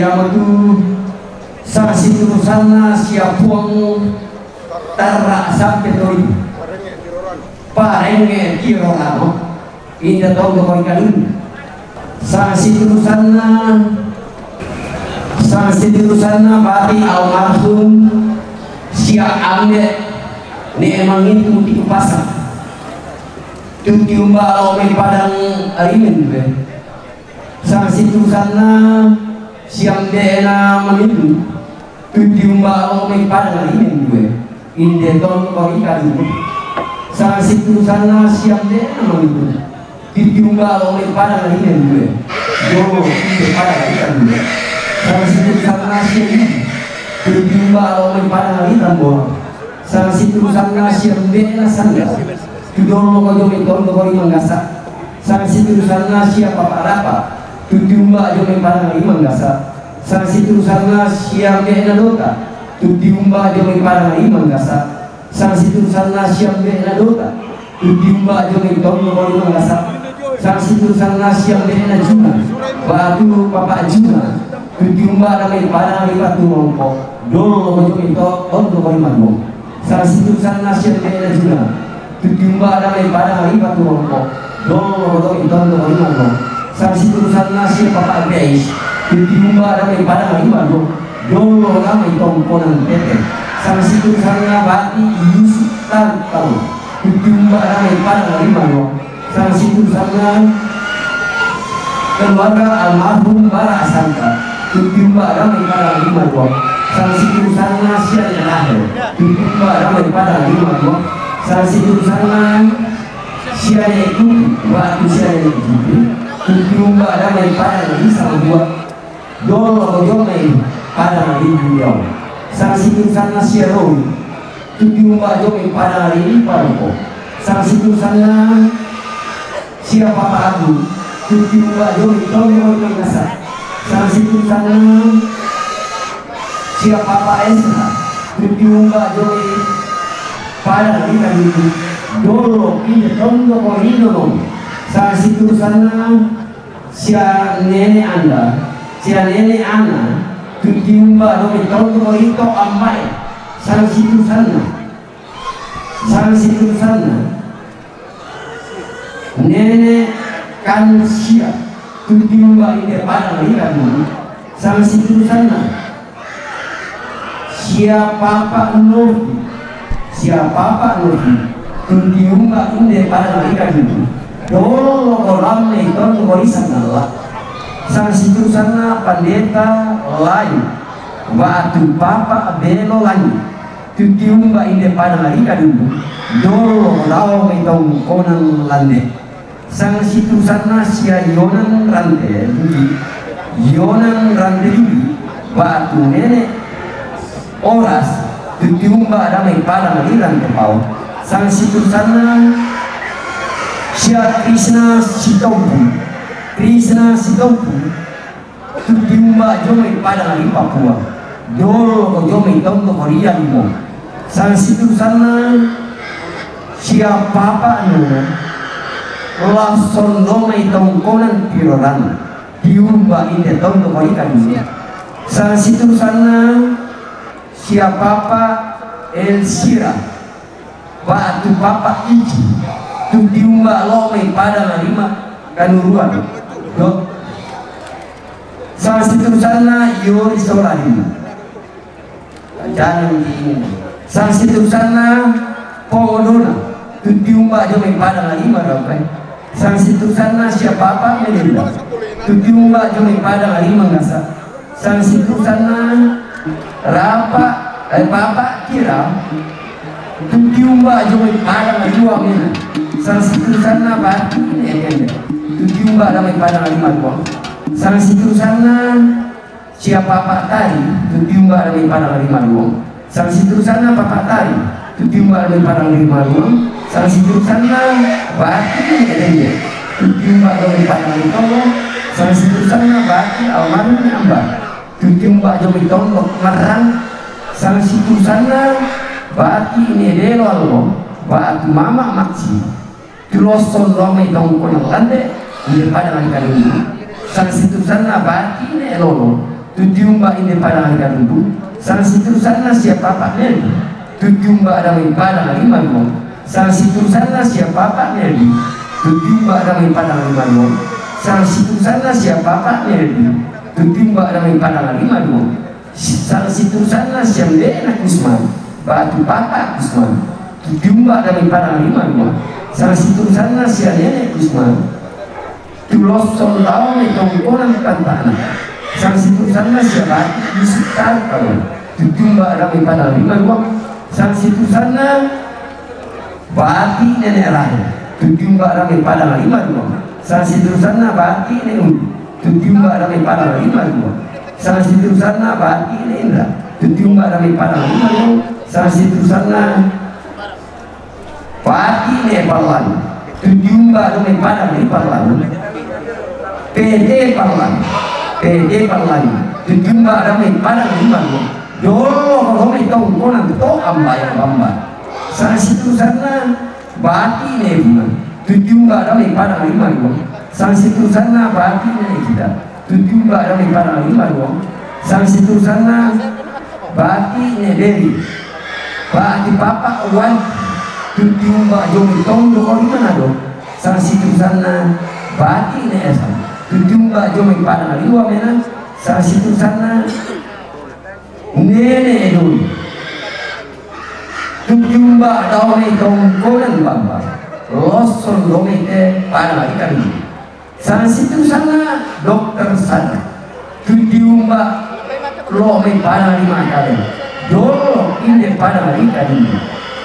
yang itu sanksi turusanna siap buang tarak sampai tori parenge kirorano inda tong ko ikalun sanksi turusanna bati almarhum siap amne ni emang itu di pasar tuti umba ome padang arimen be sanksi turusanna siang dena menipu tuti umba ome padang arimen be inde ton ko ikalun sanksi turusanna siang dena menipu tuti umba ome padang arimen be yo inde padang ikalun sanksi turusanna siang tuti umba ome padang arimen bo sanksi turusanna siang dena sangga tudong ko jo mentor ko mangasa sanksi turusanna siapa parapa tudiumba jo memparang mangasa sanksi turusanna siap dena dota tudiumba jo memparang mangasa sanksi turusanna siap dena dota tudiumba jo mentor ko mangasa sanksi turusanna siap dena juna batu papa juna tudiumba da memparang batu mongko dong ko jo mentor ko mangko sanksi turusanna siap dena juna tudiumba ada pada hari batu rongkok dong itu itu sanksi turusanna siapa pak guys tudiumba ada pada hari batu dong nama itu komponen tete sanksi turusanna bati Yusuf tahu tudiumba ada pada hari batu sanksi turusanna keluarga almarhum Bara Sangka tudiumba ada pada hari batu sanksi turusanna siapa lahir tudiumba ada pada hari batu sanksi turusanna siapa itu waktu siapa itu tudiumba ada pada hari sama dua dolo jomai pada hari beliau sanksi turusanna siapa tudiumba jomai pada hari ini paroko sanksi turusanna siapa Pak Abu tudiumba jomai tomo mengasa sanksi turusanna siapa Pak Esra tudiumba jomai pada hari itu dolo ini tondo ko ino sanksi turusanna sia nenek anda sia nenek ana tudiumba do tondo ko ito amai sanksi turusanna nenek kan sia tudiumba ini pada hari itu sanksi turusanna siapa Pak Nur siapa Pak Nurdi tudiumba inde pada mereka itu dolo kolam itu ngorisan Allah sanksi turusanna pendeta lain waktu papa belo lain tudiumba inde pada mereka itu dolo lau itu konan lande sanksi turusanna sia yonan rante waktu nenek oras tudiumba ada pada aliran kepau sanksi turusanna sia Krishna Sitompu tudiumba jomai pada ali Papua dolo jomai tondo Korea limo sanksi turusanna sia papa langsung domai tongkonan piroran diumba inde tondo Korea limo sanksi turusanna siapa Papa Elsira batu Papa Iji tudiumba lomai pada larima kanuruan dok sanksi turusanna Yori Solarima jangan diingin sanksi turusanna Pondona tudiumba jomai pada larima rampai sanksi turusanna siapa Papa Melinda tudiumba jomai pada larima ngasa sanksi turusanna Papa kira tudiumba jomai pada juang ini sanksi turusanna batu tudiumba damai pada lima juang sanksi turusanna siapa Pak Tari tudiumba damai pada lima juang sanksi turusanna Papa Tari tudiumba damai pada lima juang sanksi turusanna batu tudiumba damai pada lima juang sanksi turusanna batu almarhum Ambar tudiumba jomai tongkok ngerang sanksi turusanna bati ini delo algo batu mama maksi tuloson lomai tongkon lande di pada langkah ini sanksi turusanna bati ini lolo Tujuh mbak ini padang kadungku sang situ sana siapa pak neli. Tujuh mbak ada padang lima gong sang situ sana siapa pak neli. Tujuh mbak ada padang lima gong sang situ sana siapa pak neli. Tujuh mbak ada padang lima gong sang situ sana siapa dena kusman batu papa kusman. Tujuh mbak ada padang lima gong sang situ sana siapa nenek kusman. Tulos soldau metongkonan kantana sang situ sana siapa disetar kalau tujuh mbak ada pada lima gong sang situ sana bati nenek raya tujuh mbak ada pada lima gong sang situ sana bati nenek tujuh mbak ada pada lima gong sang situ sana bati nenek tujuh mbak ada pada lima gong sang situ sana bati nenek parlan tujuh mbak ada pada lima parlan PD parlan PD parlan tujuh mbak ada pada lima gong dolo kalau mereka ungkonan itu amba yang bamba sang situ sana bati nenek tujuh mbak ada pada lima gong sang situ sana bati nenek kita tujuh mbak ada pada lima gong sang situ sana bati nenek bati papa wan tujuh mbak jom tong doko di mana dong sang situ sana bati nenek tujuh mbak jom pada lima mana sang situ sana nenek dulu tujuh mbak dome tongkonan bamba loson dome te pada ikan sang situ sana dokter sana tujuh mbak lome pada lima kali dolo ini pada ikan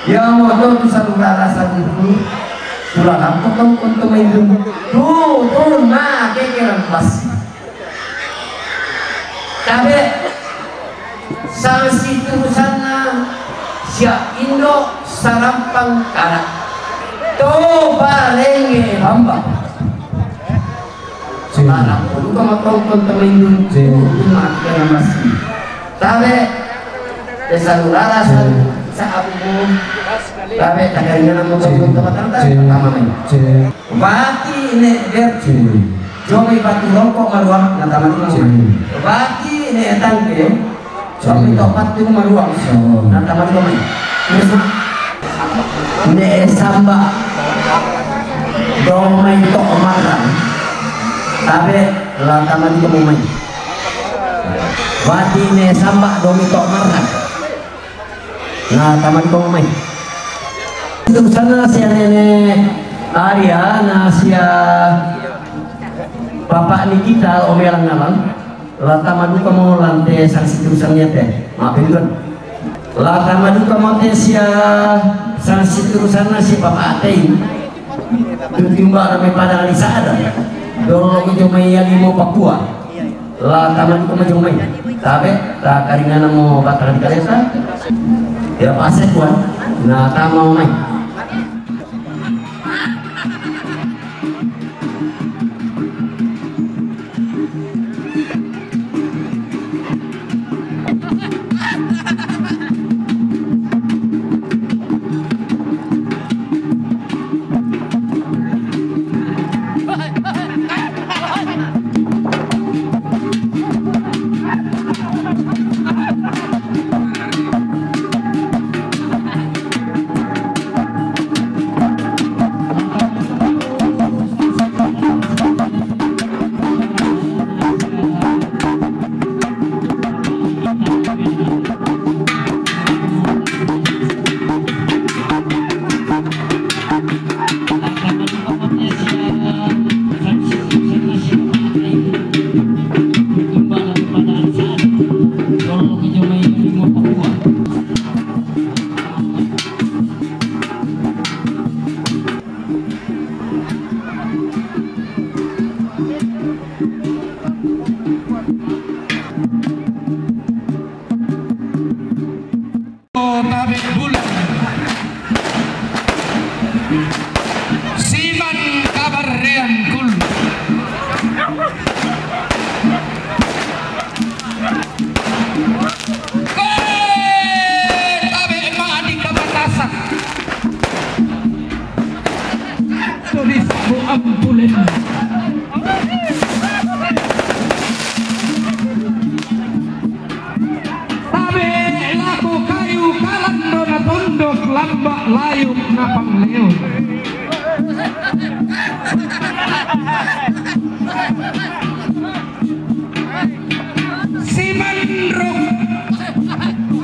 yang mau tuh satu rasa dulu pulang aku tuh untuk main tuh nah kekeran pasti tapi sang situ sana siap Indo sarampang karak to balenge hamba sekarang pun kamu tonton temen cuma kena masih tapi desa lurara saat umum tapi kadangnya namun tonton teman-teman pertama main bati nek der jomi batu rokok maruang nanti main bati nek tangke suami topat itu maruang nanti main ne samba dong main tok marang tapi lantaman itu mau main wati ne samba dong tok marang nah taman itu mau main itu sana si nenek Arya nasia bapak Nikita omelang ngalang lata madu kamu lantai sang situ sangnya teh maafin kan lata madu kamu teh sia sang situ sana si bapak teh tutimba ramai pada alisa ada dolo kejomai yang mau Papua lata madu kamu jomai tapi tak karingan mau bataran kalesa ya pasek kuan nah tak mau main layu ngapang leon. Si mandrong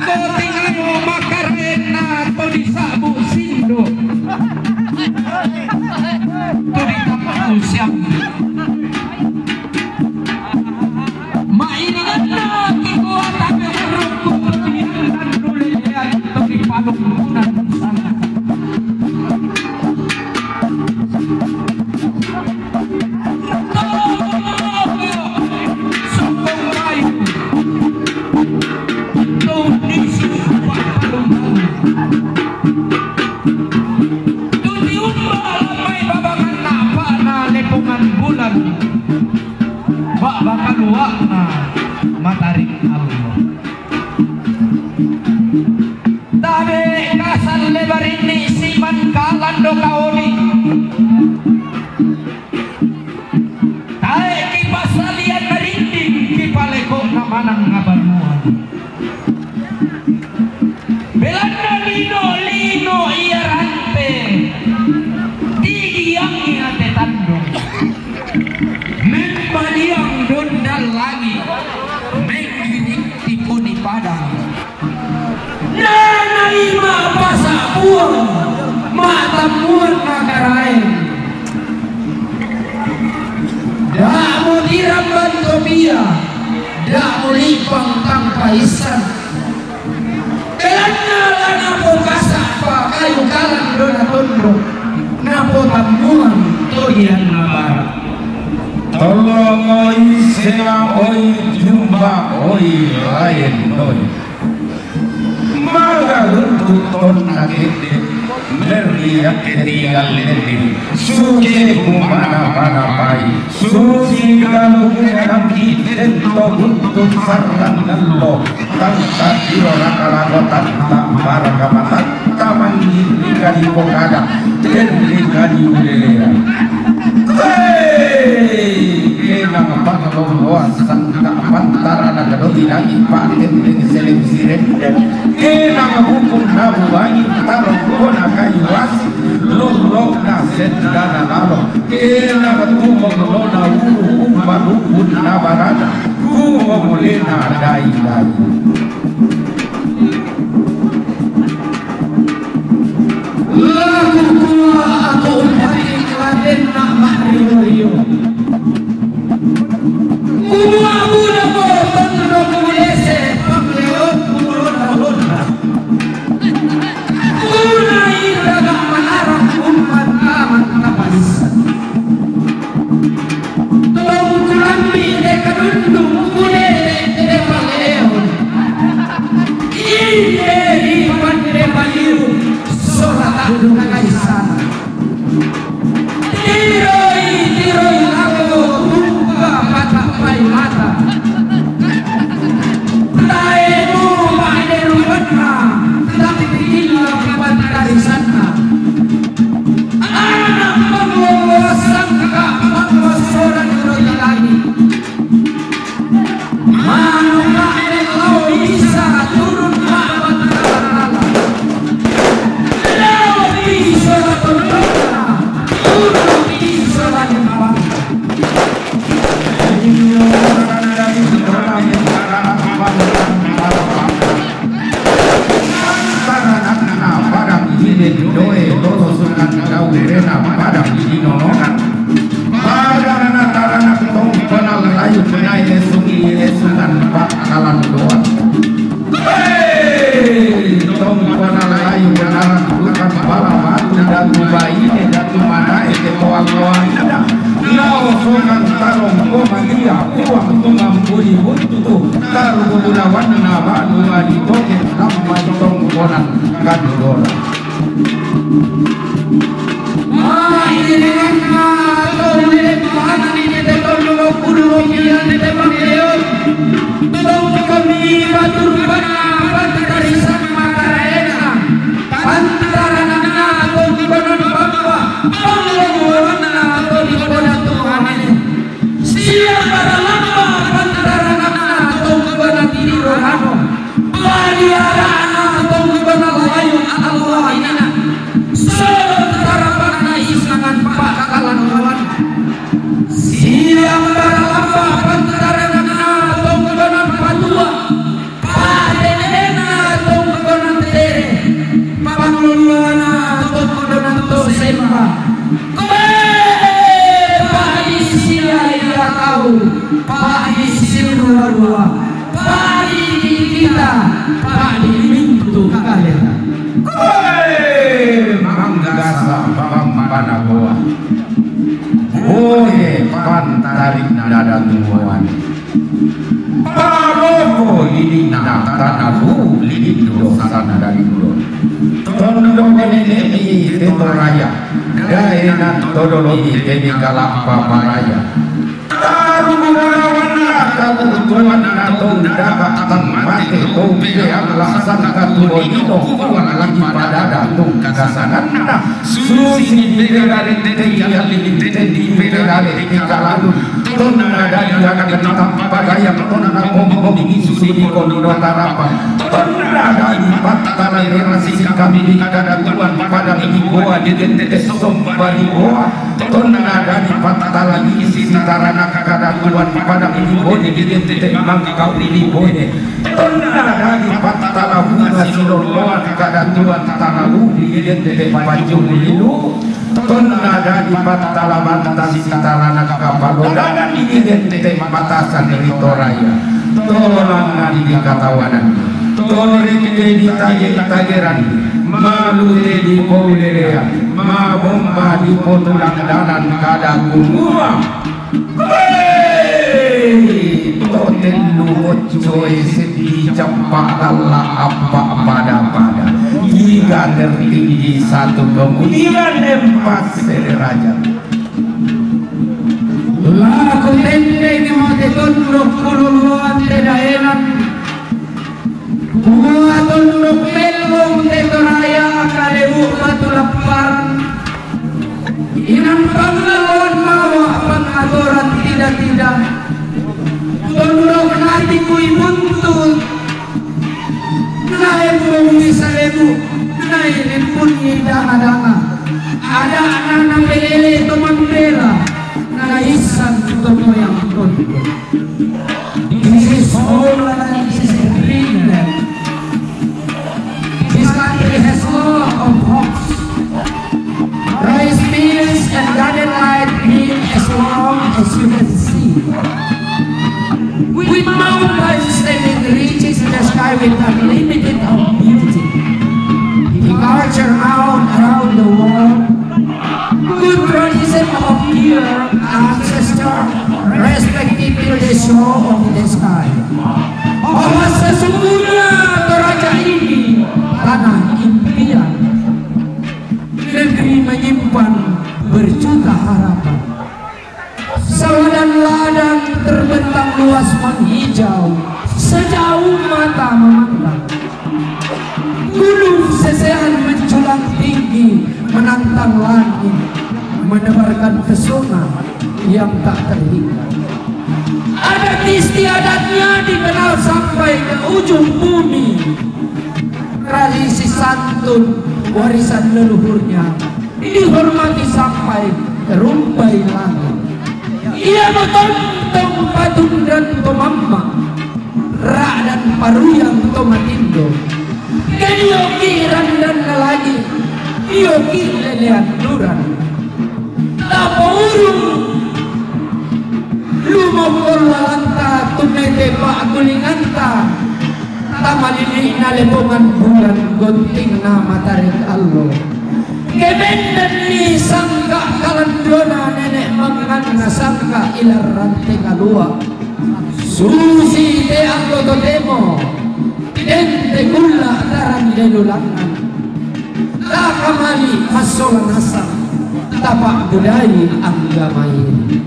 koting leyo makarena to disabu sindo. To ditamu siap. Mainan na kekuatan berukku dan nulian to dipadukunan sana. Bakaluwa na matarik Allah. Tabe kasal lebarin ni siman kalando kaoni. Tae kipasalian narinding kipaleko na manang ngabanuan. Belanda lino iarante digiyang iate tandong. Membaliang dondal lagi mengirik tipu di padang. Nanaima pasa buang mata muat makarain. Dak mau diramban tobia, dak mau lipang tanpa isan. Belanda lana pokasa pa kayu kalang dona tondo, napo tamuan toyan nabarat. Tolong oi sea oi jumpa oi lain oi maga untuk ton agete meriak ketinggal lending suci kumana mana pai suci kalau ngam kiten to untuk sarang nallo tangka diro rakala tanta baraka mata taman ini kali pokada den kali ulelea nang pangalong sangka pantara na kadoti na ipatin din selebsire nang hukum na buwangi tarong ko na kayuas lulok na setda na lalo nang tumong lo na umarupun na barada kumuli na dai-dai laku kuwa ako umpating kladen na mahriyo. Kumabu na po tondo kumulese pagleon kumulona. Kuna iraga manarang umat amat kapalisan. Tolong kulambi de kadundung kumulese de pagleon. Ide ipan de baliu sorat nagaisan. Tiroi ako tumba patapay mata. Tae mo maederuan na, tapi tigilang kapantarisan na. Anak pangwawasan ka, pangwasoran tiroi lagi. Mano maederlaw isa turun mapantarala. Law isa turun na, turun isa lagi mabang. Pak dimintu kalian. Manggasa pampana goa. Oye pantarik nada tuan. Paloko lidi tanah lu lidi dosana dari dulu. Tondok ini tetoraya. Daerah todologi jadi kalapa paraya. Tuan atau dapat mati kopi Allah sangka tuan itu lagi pada datung kasanan susi dari di federale di kaladu ton ada di akan tanpa gaya ton ngomong susi di kondo tarapa ton ada di patala relasi kami di kada tuan pada di goa di somba di goa ton ada di patala di sisi tarana kada tuan pada di goa di mangkau ini boleh tonna di patala bunga siloloan kada tuan tanalu di dente baju dulu tonna di patala mantan sitarana kapalodan di dente batasan teritoraya tolong di katawanan tolong di tageran malu di paulerea ma bomba di potulang danan kada kumua toten lumut coy sedih cepat Allah apa pada hingga tertinggi satu kemudian empat raja laku tende ni mate tunduk kululuan tidak enak buah tunduk melung tetoraya kalebu batu lapar inam panglawan mawa pengaturan tidak tunduk nanti kui buntut naik bumi salebu naik bunyi danga ada anak belele teman bela naisan tomo yang tunduk this is all this is Greenland. This country has law of hops, rice fields and garden light green as long as you can see. With mountains and reaches in the sky with unlimited of beauty. The culture around the world, good tradition of your ancestor, respective the show of the sky. Bahwa sesungguhnya Toraja ini tanah impian, negeri menyimpan berjuta harapan. Sawah dan ladang terbentang luas menghijau sejauh mata memandang. Gunung sesehan menjulang tinggi menantang langit, menebarkan pesona yang tak terhingga. Adat istiadatnya dikenal sampai ke ujung bumi. Tradisi santun warisan leluhurnya dihormati sampai ke rumbai langit. Ia bertontong patung dan pemamang, rak dan paruyang tomatindo, kediokiran dan lagi, dioki lelehan duran. Tapo urung, lumokol lalanta tumete pa agulinganta, tamalili na lebongan bulan gonting na matarik allo. Kebendan ni sangka kalandona nenek mangan na sangka ilar rante kalua. Susi te ako totemo, dente gula taran lelulangan. Takamali masolan asam, tapak budaya anggamain.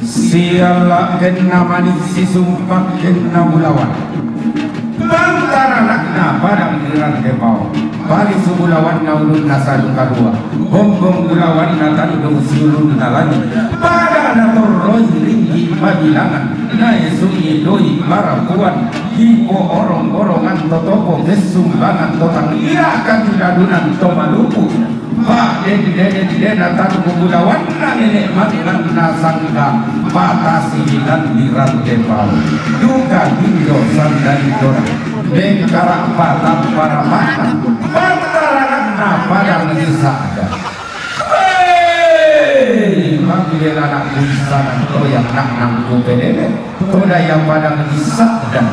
Siala kena manis si sumpah kena mulawan. Bantara nakna padang geran kebau. Bali sumulawan na ulun nasa kadua. Bombong ulawan na tandung siulun na lani. Pada na torroy ringgi mabilangan. Nae sunyi doi marapuan. Hipo orong-orongan totoko kesumbangan totang irakan tidadunan tomalupu. Pak den tandung ulawan na nenek matinan na sangka. Batasi dan dirantai pau. Duka hindo sandari dora. Bengkara patah para mata. Pantarangan pada mengisahkan. Manggil anak busanan to yang nak nangku pedele. Toda yang pada mengisahkan.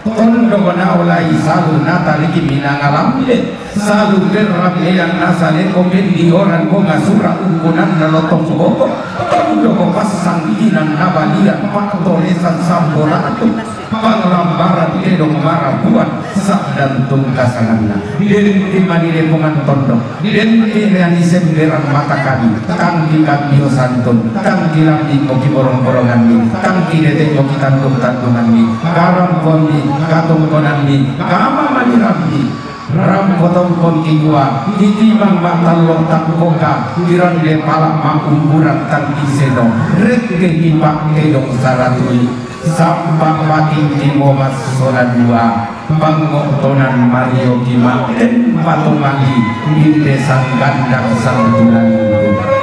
tondo naulai salu nataliki minangalamde salu derramne yang nasale komendi orang ko ngasura ukunan nalotong boko tondo ko pasang inan nabalian paktolesan sambola atu panglambaran kedong marah buat sak dan tungkasanana denti manile pongan tondo denti realisem derang mata kami tangki kami santun tangki lamdi koki borong-borongan mi tangki dete koki tandung-tandungan mi garam kondi katong konan mi kama maniramdi ram potong kon kingwa titimang matalong takkoka kiran de palak makumburan tangki sedo rekke ipak kedong saratui sampang mating timomas solan dua pangoktonan Mario Kimaten patungangi inde sang gandang sang tulang itu.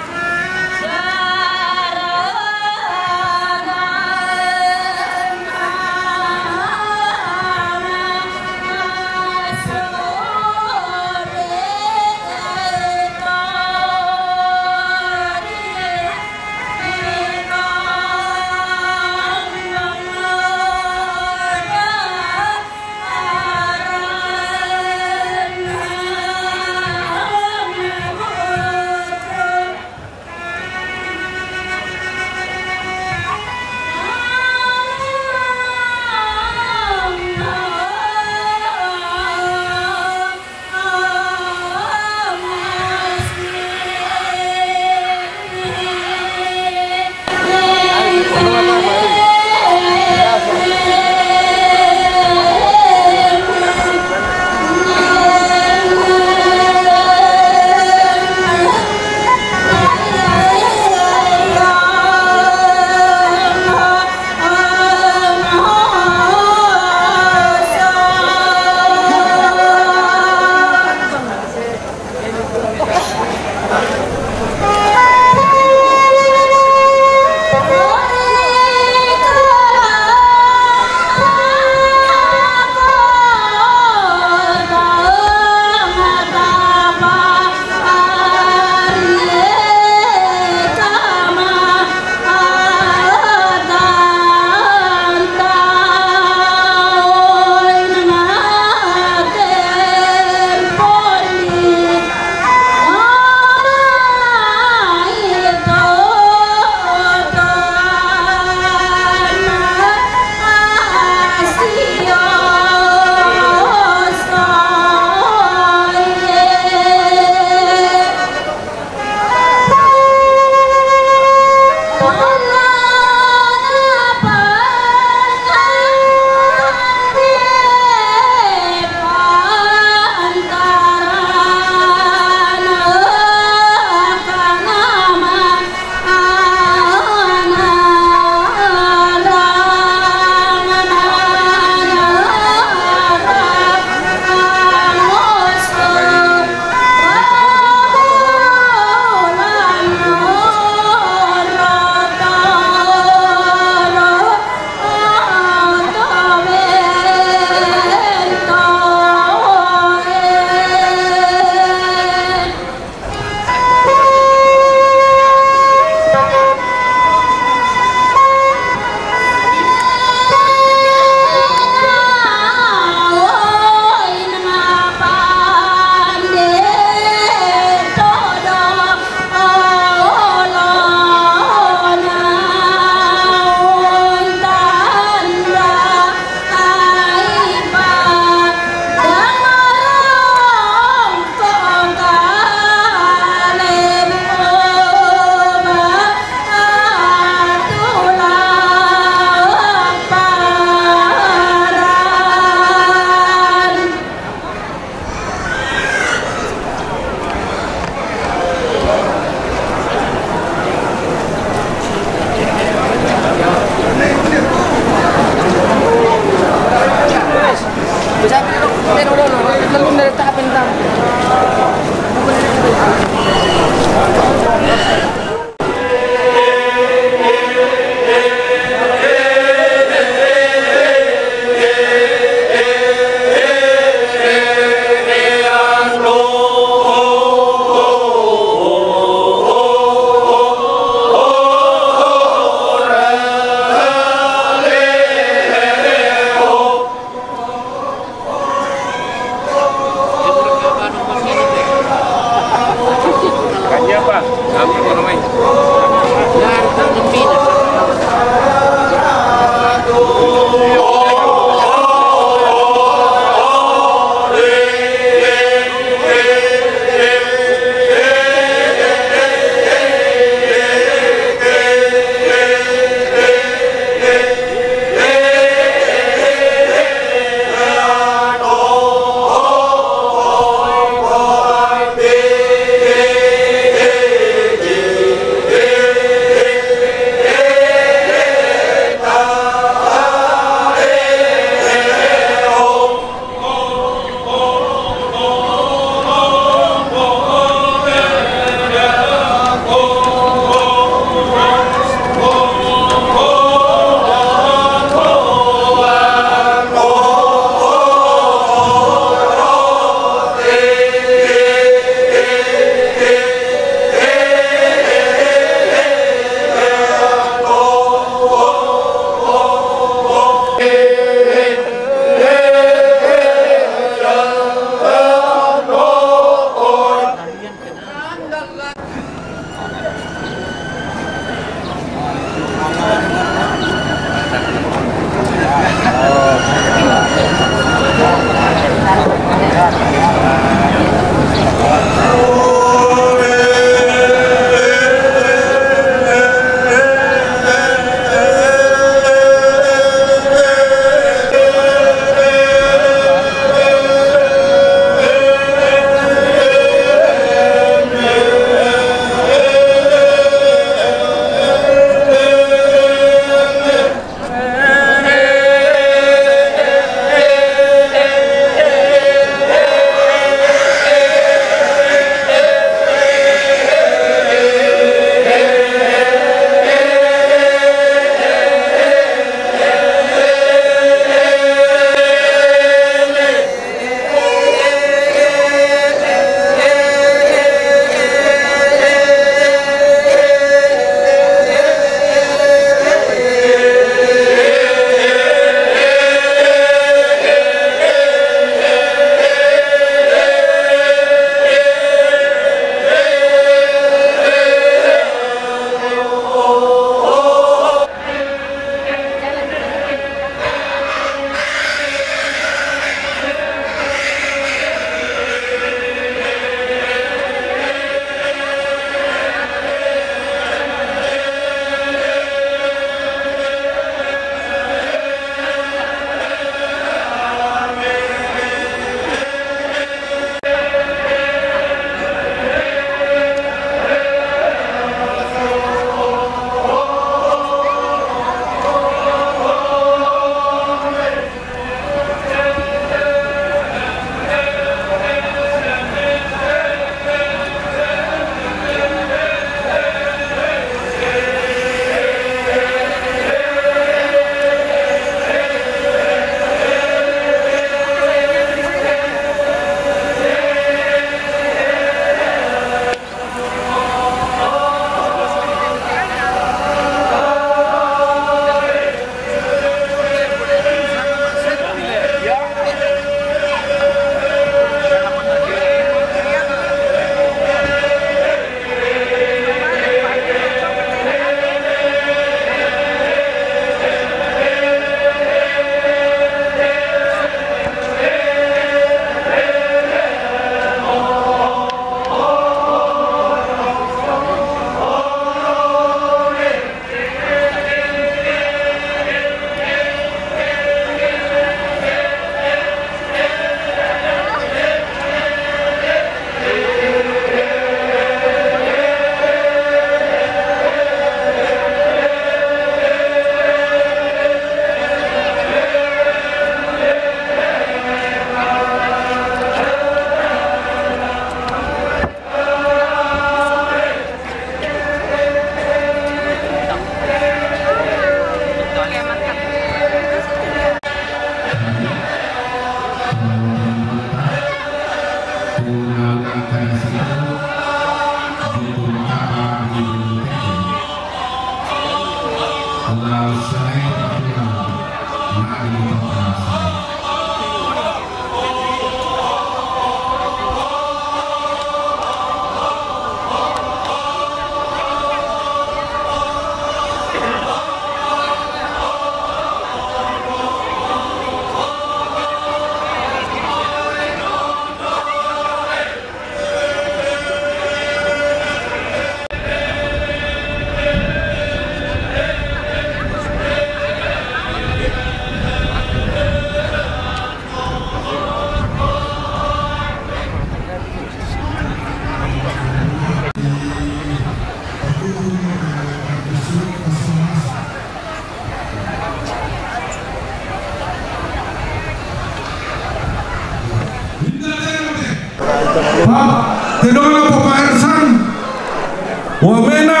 Wamena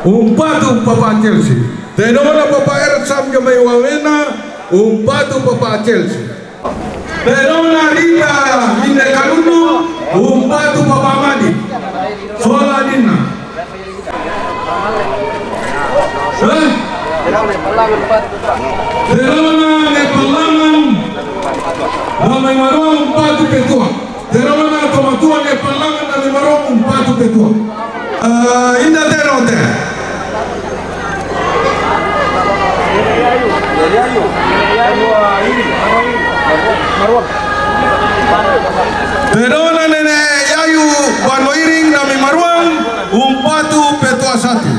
umpatu Papa Chelsea. Tenona Papa Ersam jamai wamena umpatu Papa Chelsea. Tenona Rita inde kalundu umpatu Papa Madi. Sola dina. Tenona ne palangan damai marong umpatu ketua. Tenona tomatua ne palangan damai marong umpatu ketua. Inda tenote. Tenona nene yayu Banoiring nami Maruang umpatu petua satu.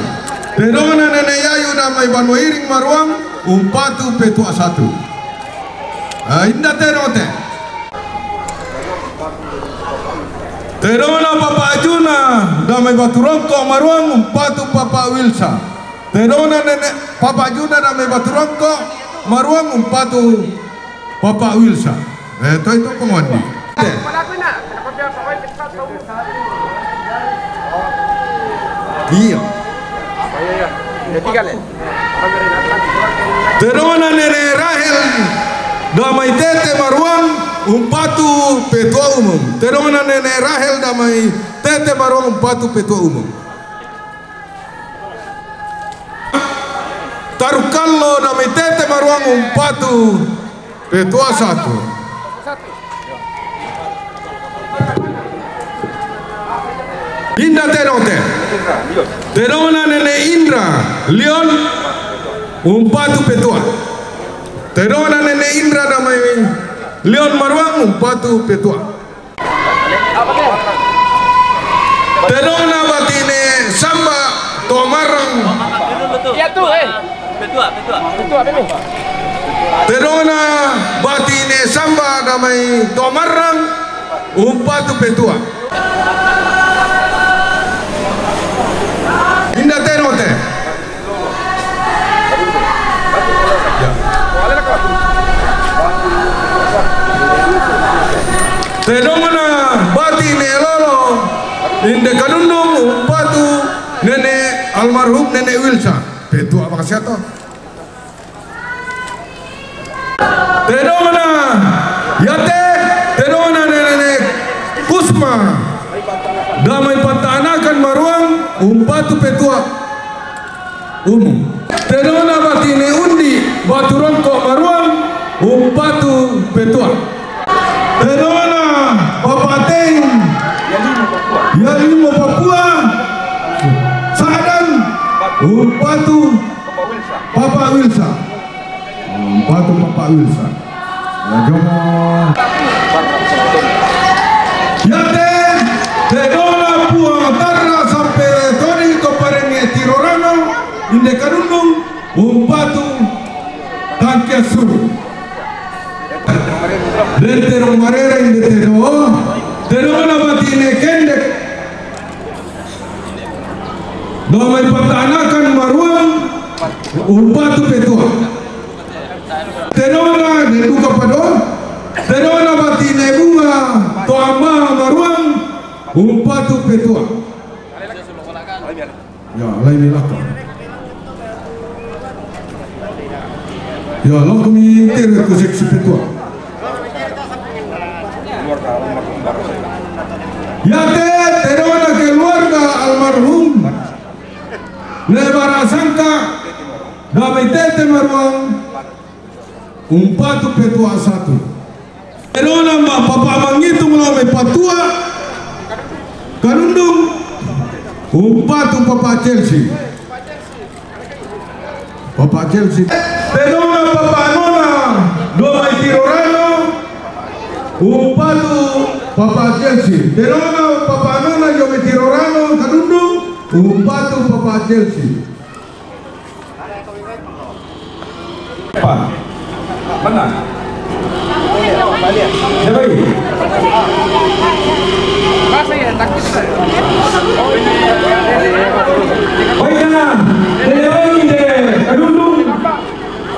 Tenona nene yayu nami Banoiring Maruang umpatu petua satu. Inda tenote. Tenona Papa Ajuna damai Baturongko Maruang umpatu Papa Wilsa. Tenona nene Papa Ajuna damai Baturongko Maruang umpatu Papa Wilsa. Itu pengondi. Iya. Tenona nene Rahel damai Tete Maruang umpatu petua umum. Tenona nene Rahel damai Tete Maruang umpatu petua umum. Tarukallo damai Tete Maruang umpatu petua satu. Inda tenote. Tenona nene Indra Leon umpatu petua. Tenona nene Indra damai Leon Maruang umpatu petua. Tenona batine Samba Tomarang. Tenona batine Samba damai Tomarang umpatu petua. Inda tenote. Tenona batine Lolo inde kanundung umpatu nene almarhum nene Wilsa petua apa kasiato. Tenona yate tenona nene Kusma damai Pantanakan Maruang umpatu petua umum. Tenona batine Undi Baturongko Maruang umpatu petua. Tenona Papa Teng Yalimo Papua Sadan umpatu Papa Wilsa. Umpatu Papa Wilsa. Yate Tenona Puang Tarra sampai Toni Koparenge Tirorano inde kanundung umpatu Tangkia Suru. Dentero Marera inde Tero. Tenona batine Kendek damai Pantanakan Maruang umpatu petua. Tenona neduka padon. Tenona batine Bunga Toama Maruang umpatu petua. Ya lain laka. Ya lokmi ter ke seksi petua. Yate tenona keluarga almarhum Lebara Sangka damai Tete Maruang umpatu petua satu. Tenona Papa Mangitu melalui patua kanundung umpatu Papa Chelsea. Papa Chelsea. Tenona Papa Nona damai Tirorano umpatu Papa Chelsea. Tenona Papa Nona damai Tirorano kanundung umpatu Papa Chelsea. Apa? Mana? Siapa ini? Oh iya, ini deh, kadundung,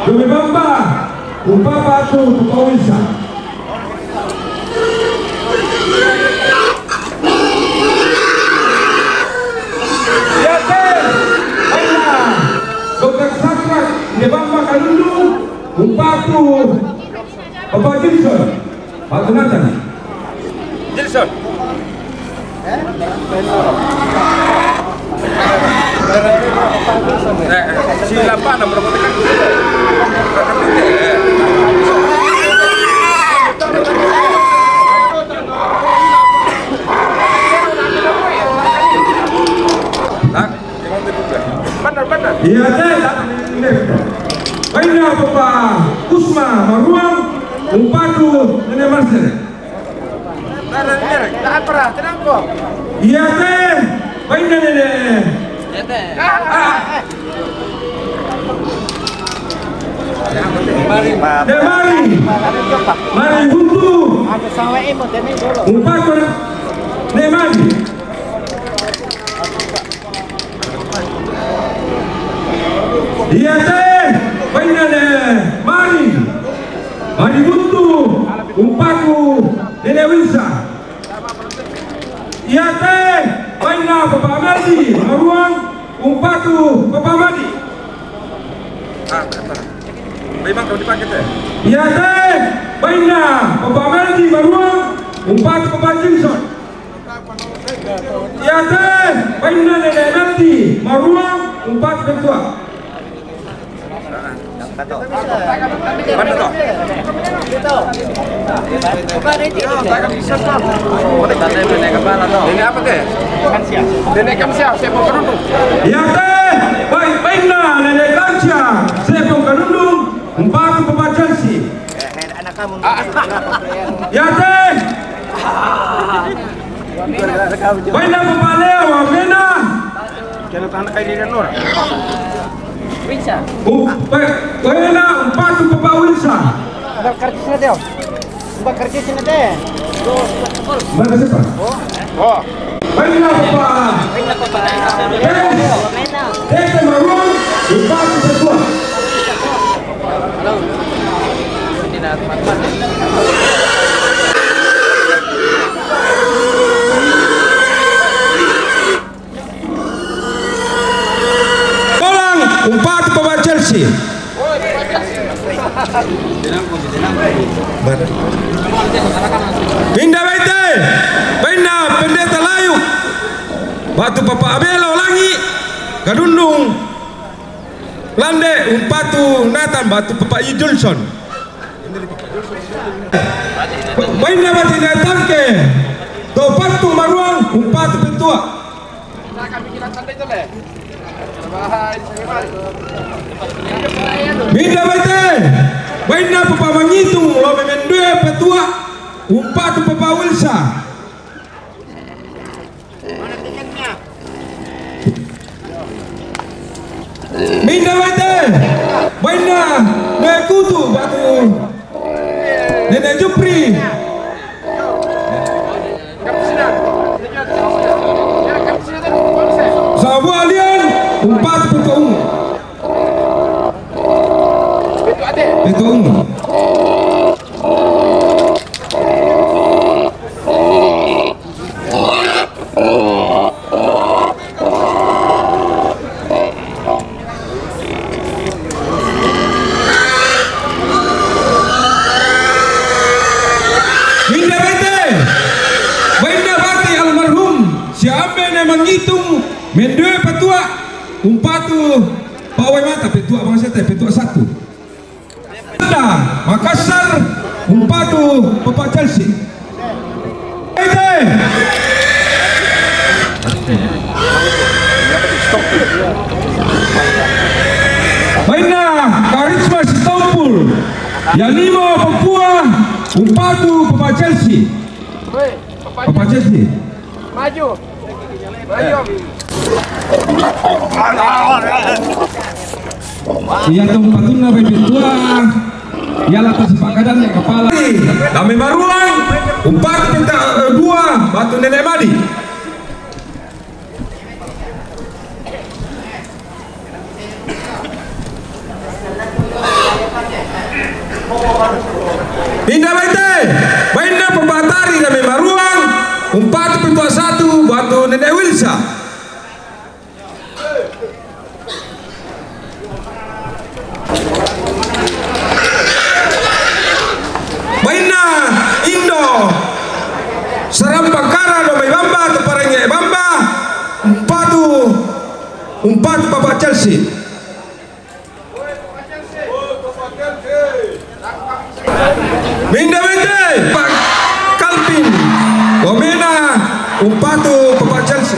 demi bamba, umpapa tu Pawisa. Wilson, Batu Nathan. Wilson. Sila pa na berapa kan? Benar. Iya teh. Baina Papa Usma Maruang, Umpatu Nenek Master. Tenang kok. Iya teh. Baina Nenek. Mari buntu. Umpatu Nenek Madi. Iya teh, baina mari buntu, umpaku Nenek Wilsa. Iya teh, baina Papa Madi, Maruang, umpaku Papa Madi. Memang kau dipakai teh? Iya teh, baina Papa Madi, Maruang, umpaku Papa Jimson. Iya teh, baina Nenek Madi, Maruang, umpaku ketua. Mana toh? Ini apa teh? Nenek Kamsia, siapa penundung? Ya teh, baiklah Nenek Kamsia, siapa penundung? Empat Papa Chelsea. Ya teh. Baiklah Papa Leo, Amena. Kena tanah kayak dia Nur. Wilsa. Baiklah empat Papa Wilsa. Bakar kisah deh. Bakar kisah deh. Mana siapa? Oh. Baiklah Papa. Tete Marun, empat ketua. Halo. Ini dah teman-teman. Empat Papa Chelsea. Pindah baite, pindah pendeta layu. Batu Papa Abelo Langi, Kadundung, Lande, Umpatu Nathan, Batu Papa Idulson. Pindah batu Nathanke, Topatu Maruang, Umpatu Petua. Minda baite, baina Papa Mangitung, lo memendue petua, umpat Papa Wilsa. Minda baite, baina Nekutu batu, Nenek Jupri. Sabu alian, umpat petua ungu. Petua ungu. Minda bete, baina bati almarhum siapa yang menghitung mendue petua umpatu pawai mata petua bangsa teh petua satu. Makassar umpatu Papa Chelsea. Bete. Baina Karisma Sitompul Yanimo Papua umpatu Papa Chelsea. Papa Chelsea. Maju. Iya tempatuna bebetua. Ialah kesepakatan yang kepala. Kami Maruang umpat minta dua batu Nenek Madi. Pindah baite, baina pembatari kami Maruang umpat pintu satu batu Nenek Wilsa. Baina bamba kara do may bamba to parenge bamba umpatu Papa Chelsea. Minda Pak Calvin Wamena umpatu Papa Chelsea.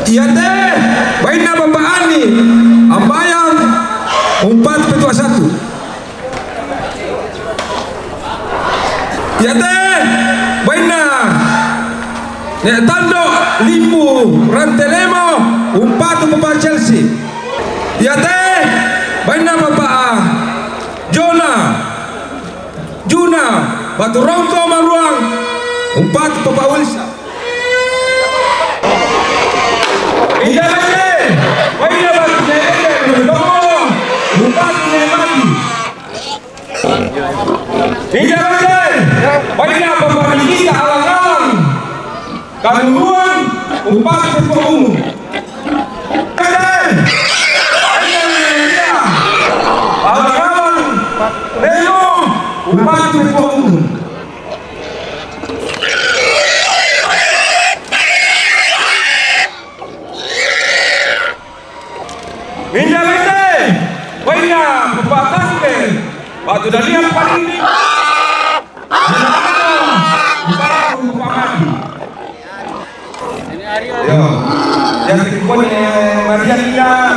Iyate baina Bapak Ani Ambayang umpat petua 1. Iyate baina Nek Tando Limbu Rantelemo umpatu Papa Chelsea. Iyate baina Bapak Juna Batu Rongko Maruang umpatu Papa Wilsa. Iya baina Batu umpatu Nemati. Iya baina Bapak Nikita Alang-alang Kanuruan umpatu Ketua Umum. Alang-alang Leo umpatu Ketua Umum. Minda baina Bapak Tangke Batu Dalian paling ini yo yang dikon Mariana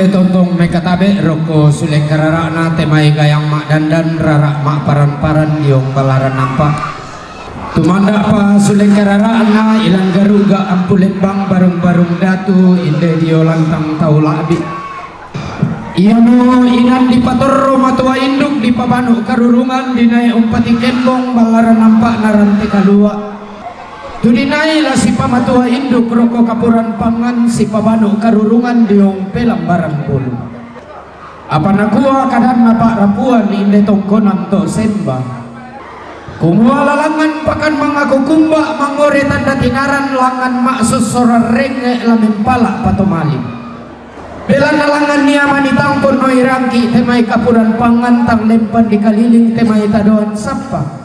tontong mekatabe roko suleng kararana temai gayang mak dandan rarak mak paran-paran diong balaran nampak tumanda pa suleng kararana ilang garuga ampulembang barung-barung datu inde dio lantang tau labi iano inan di patorro matua induk di pabanu karurungan dinai umpati kembong balaran nampak narante kalua Tudinai lah si pamatua induk roko kapuran pangan si pabanu karurungan diong pelang barang bulu. Apa nakua kadan napak rapuan inde tongkonan to semba. Kumua lalangan pakan mangaku kumba mangore tanda tinaran langan maksud sora renge lamen palak patomali. Bela nalangan niamani tangkon noi rangki temai kapuran pangan tang lempan dikaliling temai tadoan sapa.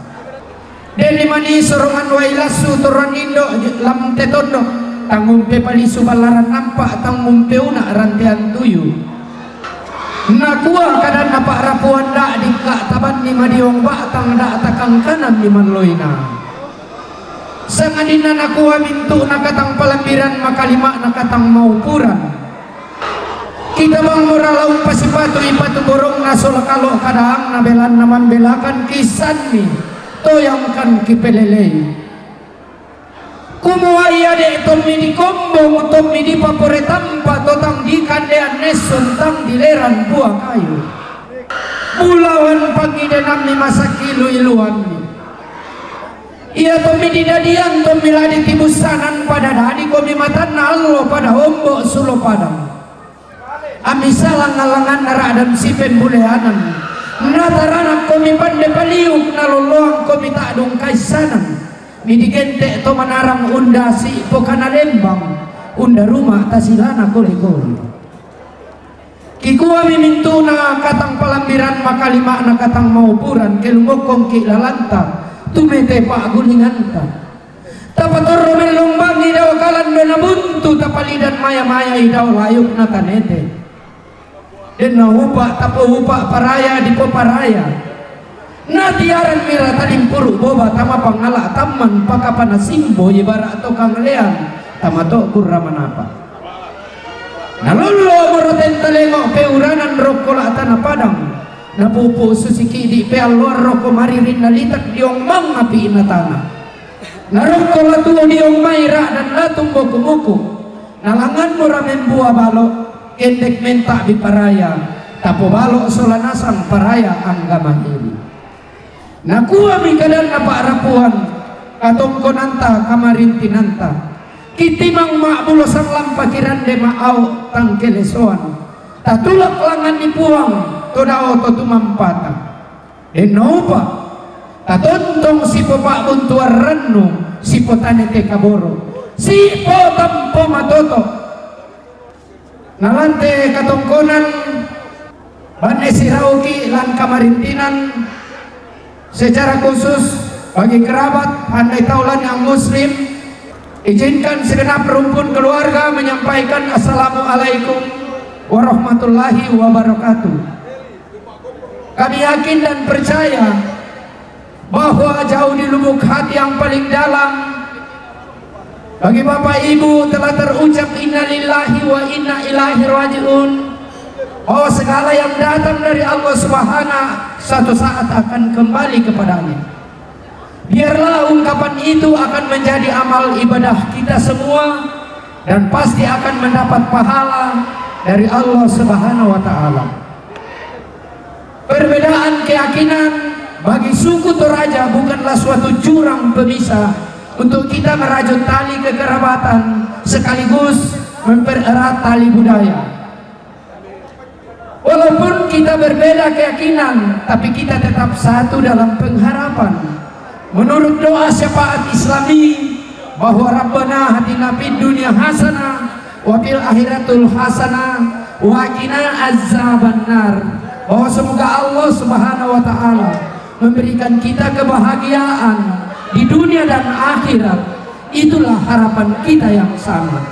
Deni mani sorongan wailasu toran indo lam tetondo tangumpe palisu balaran nampak tangumpe una rantean tuyu nakua kadan napak rapuan dak dikak taban ni madiong batang dak takang kanan ni manloina sangadina nakua mintu nakatang palambiran makalima nakatang maupuran kita bang muralau pasipatu ipatu borong nasul kalau kadang nabelan naman belakan kisan ni toyangkan kipelelei kumua iya de tomi di kombong tomi di papore tampa totang di kandean nesun tang dileran buah kayu bulawan pagi denam 5 kilo iluan iya tomi di dadian tomi ladi tibusanan pada dadi komi matan nalo pada ombok sulo padang amisalang ngalangan narak dan sipen buleanan nataranak komi pande paliuk naloloang komi takdong kaisanan midigente to manarang unda si pokana lembang unda rumah tasilana koli-koli kikuwa mimintuna katang palambiran makalima na katang maupuran kelungokong kilalanta tumete pa gulinganta tapatorro melombangi daw kalan menabuntu tapalidan maya-maya idaw layuk na tanete dan upa tapo upa paraya di poparaya natiaran mira talimpuru boba tama pangala taman pakapana simbo ibarat to kanglean tamato kurramanapa nalolo moroten talengo peuranan rokola tanah padang napupu susiki di peal luar roko maririn nalitak diong mang api ina tanah narokola tuo diong maira dan latung boku-boku nalangan muramen buah balok kendek menta di paraya tapo balok solanasang paraya anggama ini nakua mikadan napak rapuan katongkonanta kamarintinanta kitimang mak bulosang lampakiran de maau tangkelesoan tatulak langan dipuang todao totumampata enopa tatontong si popak buntuar renung si potane te kaboro si potampo matoto nalante katongkonan bane sirauki lan kamarintinan secara khusus bagi kerabat andai taulan yang muslim, izinkan segenap rumpun keluarga menyampaikan assalamualaikum warahmatullahi wabarakatuh. Kami yakin dan percaya bahwa jauh di lubuk hati yang paling dalam bagi Bapak Ibu telah terucap inna lillahi wa inna ilaihi raji'un, bahwa segala yang datang dari Allah Subhanahu satu saat akan kembali kepadanya. Biarlah ungkapan itu akan menjadi amal ibadah kita semua dan pasti akan mendapat pahala dari Allah Subhanahu wa taala. Perbedaan keyakinan bagi suku Toraja bukanlah suatu jurang pemisah untuk kita merajut tali kekerabatan sekaligus mempererat tali budaya. Walaupun kita berbeda keyakinan, tapi kita tetap satu dalam pengharapan. Menurut doa syafaat Islami bahwa Rabbana hatina fid dunya hasanah wa fil akhiratul hasanah wa qina azabannar, bahwa semoga Allah Subhanahu wa taala memberikan kita kebahagiaan di dunia dan akhirat. Itulah harapan kita yang sama.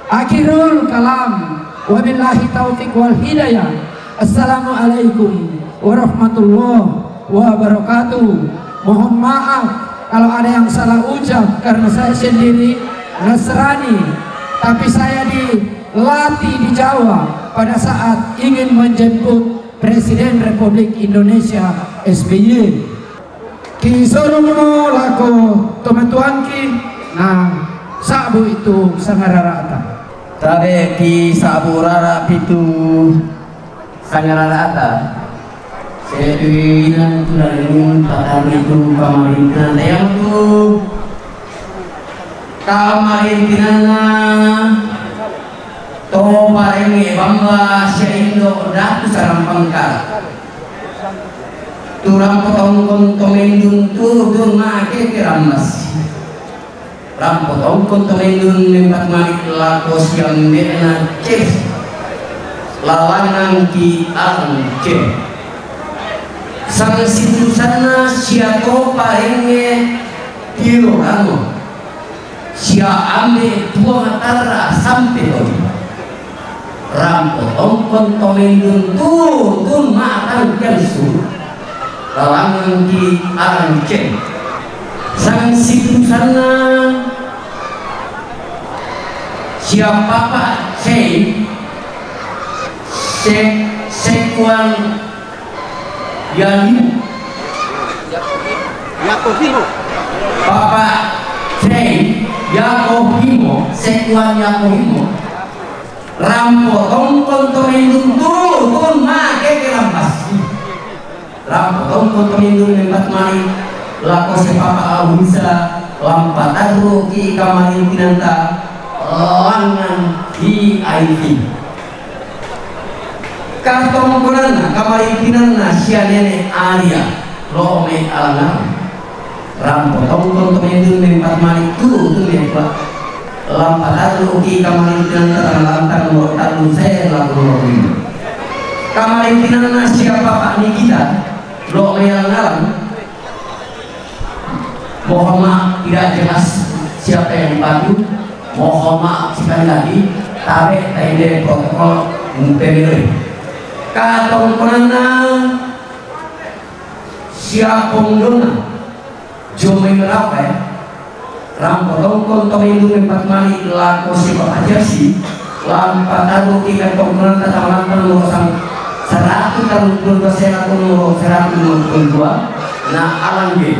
Akhirul kalam, wabillahi taufiq wal hidayah. Assalamualaikum warahmatullahi wabarakatuh. Mohon maaf kalau ada yang salah ucap karena saya sendiri Nasrani, tapi saya dilatih di Jawa pada saat ingin menjemput Presiden Republik Indonesia SBY. Ki soromono lako tometuanki, nah sabu itu sangararata. Tabe ki sabu rara pitu sangararata. Setuinan tulang tak itu kamarintinan yang tu kamarintinan to parengi bangga seindo datu sarang pangkal turang potong tomendun tu dunga kekeramas ram potong tomendun lembat malik lakos yang dena cek lawanan ki ang cek sang situ sana siato parenge tiro rano sia ame tua matara sampai doi rampo tongkon tomendun tun matang kelsu lawangan ki arang ceng sang situ sana siapa pak sekuan Yakohimo Bapak Trey Yakohimo sekuan Yakohimo rampo tongkon tomendun tun make kerampas rampo tongkon tomendun lembat mari lako se Papa Awisa lampat adro ki kamarin tinanta langan VIP kantong kunana kamarintinanna sia nene alia rome alana rampo tongkon tomendun lempat mari tu ya Pak lampat adro ki kamarintinanna lantang mo talu saya lagu rome kamarintinanna siapa Pak Nikita rome alana. Mohon maaf tidak jelas siapa yang dibantu. Mohon maaf sekali lagi tarik dari protokol pemilu. Katong konana siapa pengguna jomai berapa ya? Rampo tongkon tomendun empat mali lako si Bapak Jersi lampat taruh tiga tongkonan tataman nurusan 132 senat nurus 122 nah alang ge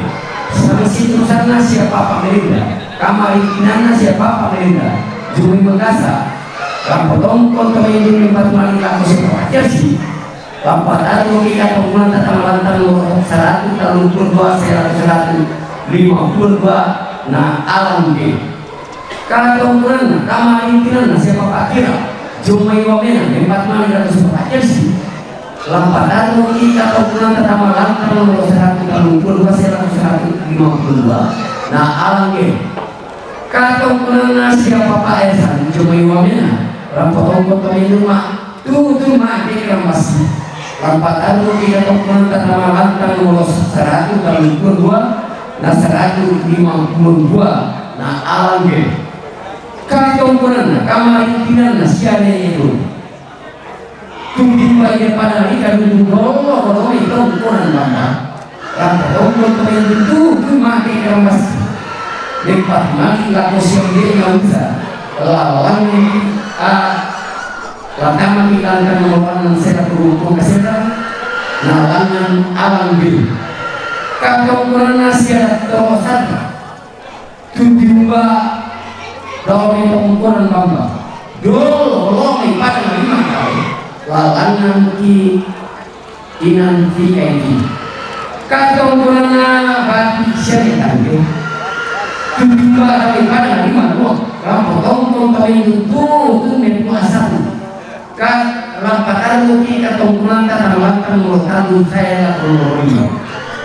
sampai situ sana siapa Pak Melinda kamarintinanna siapa Pak Melinda jumai Mengasa rampo tongkon tomendun empat mali lako si Bapak Jersi lampat taruh tiga tongkonan tataman nurus 132 senat 152 nah alam ke kalau kemudian kamarintinan siapa Pak Kira cuma iwamena empat mali ratus pakai sih lampatan mungkin atau kurang tertama langkah nomor 132 152 nah alangge kata kurang siapa Pak Esan cuma iwamena rampotong kota rumah tuh mak dia masih lampatan mungkin atau kurang tertama langkah nomor 132 nah 152 nah alangge kata kurang kamar pimpinan siapa itu tunggu bagian pada hari kan dulu kalau itu ukuran mana kalau teman itu mati kemas lepas mati laku siang dia yang bisa lawan lantaman kita akan melakukan secara berhubung kesehatan nalangan alam bil kalau ukuran nasihat terosan tunggu dalam ukuran bamba dulu pada lima kali lalangan ki inan VIP kata mana bagi syariat itu kedua kali pada lima dua kamu tongkong kali itu menpuasa kan lampatan mungkin kata mana tanamkan mulut saya lalu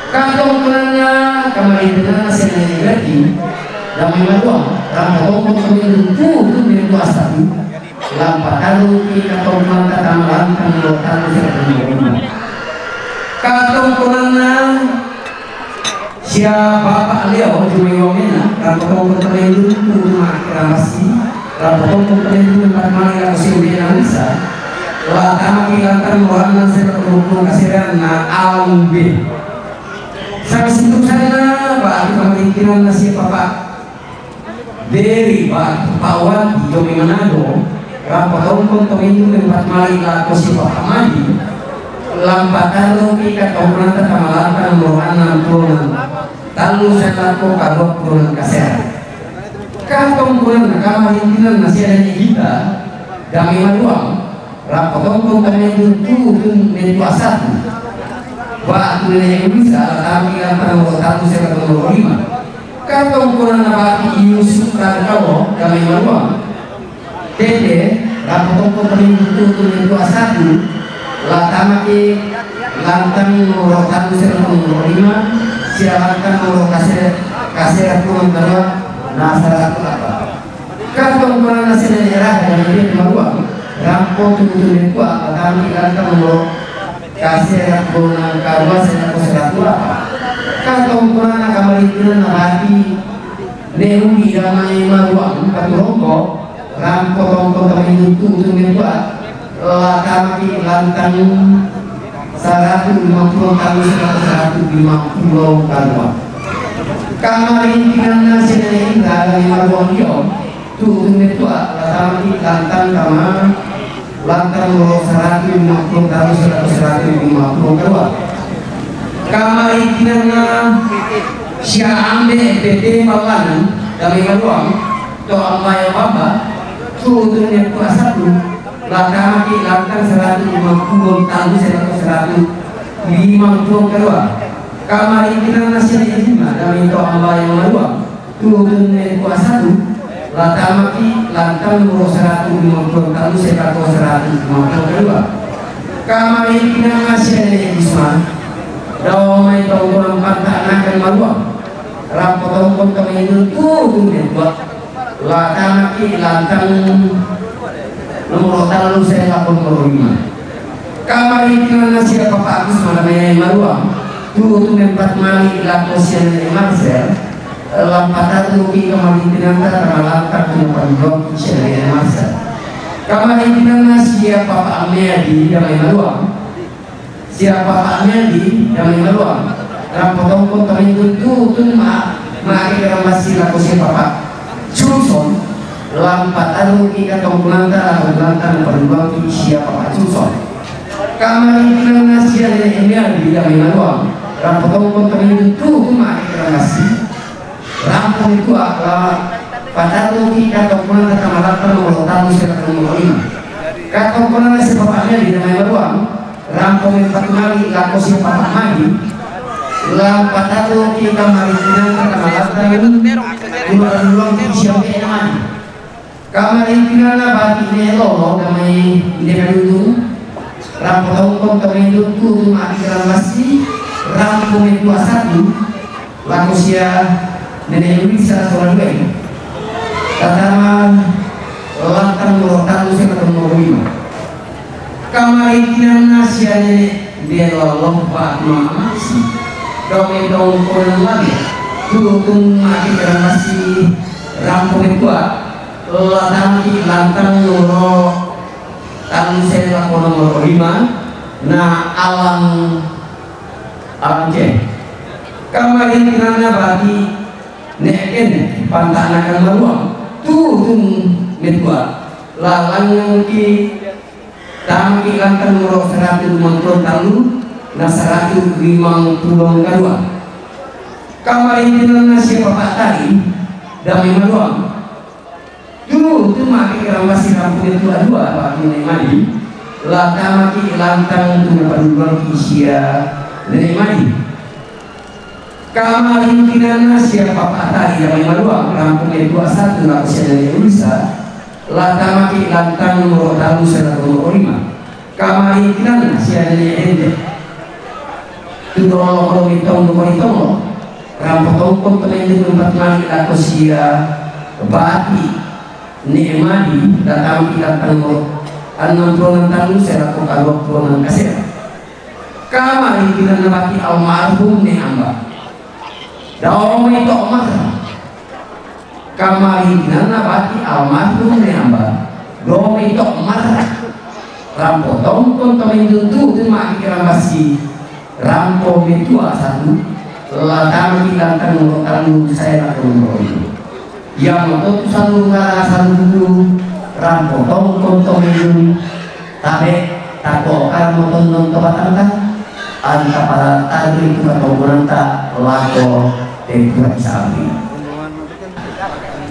kata mana kemarin dengan saya ngerti dan memang kamu tongkong kali itu menpuasa lampatan kita tongkang kataman kemudian kata siapa Pak Leo cuma ngomongnya kalau itu masih kalau itu mana kasih dia bisa lah kami akan orang saya berhubung kasihan alam B sampai situ sana Pak kemungkinan nasi Pak dari Pak Wan di Manado rapotong itu tempat mali laku si Pak Madi lampatan logi kata orang terkamalan merupakan turun lalu saya laku kabut turun kasar kantong turun kamar intinan masih adanya kita dami maduang rapotong itu menjuasat waktu yang bisa tapi akan satu saya kata nomor 5 kantong turun apa Yusuf kau dami maduang Dede, rapotong itu asatu, latamaki lantang nomor 1 nomor 5, silakan nomor kasir turun terus, nasar apa? Kalau orang nasi daerah yang ini nomor 2, rampok itu latamaki lantang nomor kasir turun karwa silakan apa? Kalau orang kamar itu nabati, neumi ramai maruang katurongko. Rampok itu membuat latamaki lantang 150 kali 150 kalwa kamar intinan nasi dari maruang yo tuh membuat latamaki lantang kamar lantang 150 kali 150 kalwa kamar intinan siambe bede mawanan dari maruang to Allah yang baba turunnya kuasa tu latamaki lantang 150 tahun 150 kedua kamar ini nasi lima dari to Allah yang maruang turunnya kuasa tu latamaki lantang 150 tahun 150 kedua kamar ini nasi lima damai tongkol pantai akan maruang rapotong kami itu turunnya buat latamaki lantang nomor talu saya lapor nomor 5 kamar itu nasi apa Pak Agus malamnya maruang tuh tempat mali laku siang Marcel lampatan rugi kamar itu nanti terlalu nomor 2 siang Marcel kamar itu nasi apa Pak Amedi yang maruang siapa Pak Amedi yang maruang rapotong kami itu tuh mari masih laku siapa Pak Johnson lampat rugi kata belantang berubah siapa Pak Johnson kamar itu nasi ada yang di dalam maruang rampung itu mari masih rampung itu pada rugi kata kamar nomor 1 nomor 5 kata nasi bapaknya di dalam maruang rampung 4 kali laku siapa Pak Madi lampat rugi kamar itu kamar luang siapa yang mandi Kamarintinan na bati nelo kamay hindi kanunong rampotong kamay dutu maakiran masih rampo may 21 laku siya nenek bisa seorang bayi tatama lantang merotan siya ketemu lima kamarintinan na siya nenek dia lompat masih dong lagi tutung maakiran masih rampo may 2 lantang nuro tang sela nomor 5 na alang C kamarin kinana bagi neken pantanakan maruang tung medua lalang ki tangki lantang nuro 150 talu na 150 kadua kamarin kinana siapa pak tadi damai maruang dulu itu maki masih kampung itu dua pak nenek madi lata maki lantang itu berduang isia nenek madi kamarin kinana siapa pak tadi yang maluang kampung itu 21 lah usia nenek Ulisa lata maki lantang nomor talu 105 kamarin kinana siapa nenek ende itu kalau mitong rampok tongkong temen itu tempat maki atau sia bati nikmati datang kita tanggung 60 tahun saya lakukan 20 kasih kamar ini kita nabati almarhum ni amba dalam itu omar kamar ini kita nabati almarhum ni amba dalam itu omar rampok tongkong temen itu mak kira masih rampok itu satu latang kita tanggung saya lakukan yang untuk selalu rampok tongkong itu tabe tako kan nonton tempat anta para tadi itu atau beranta lako tempat sapi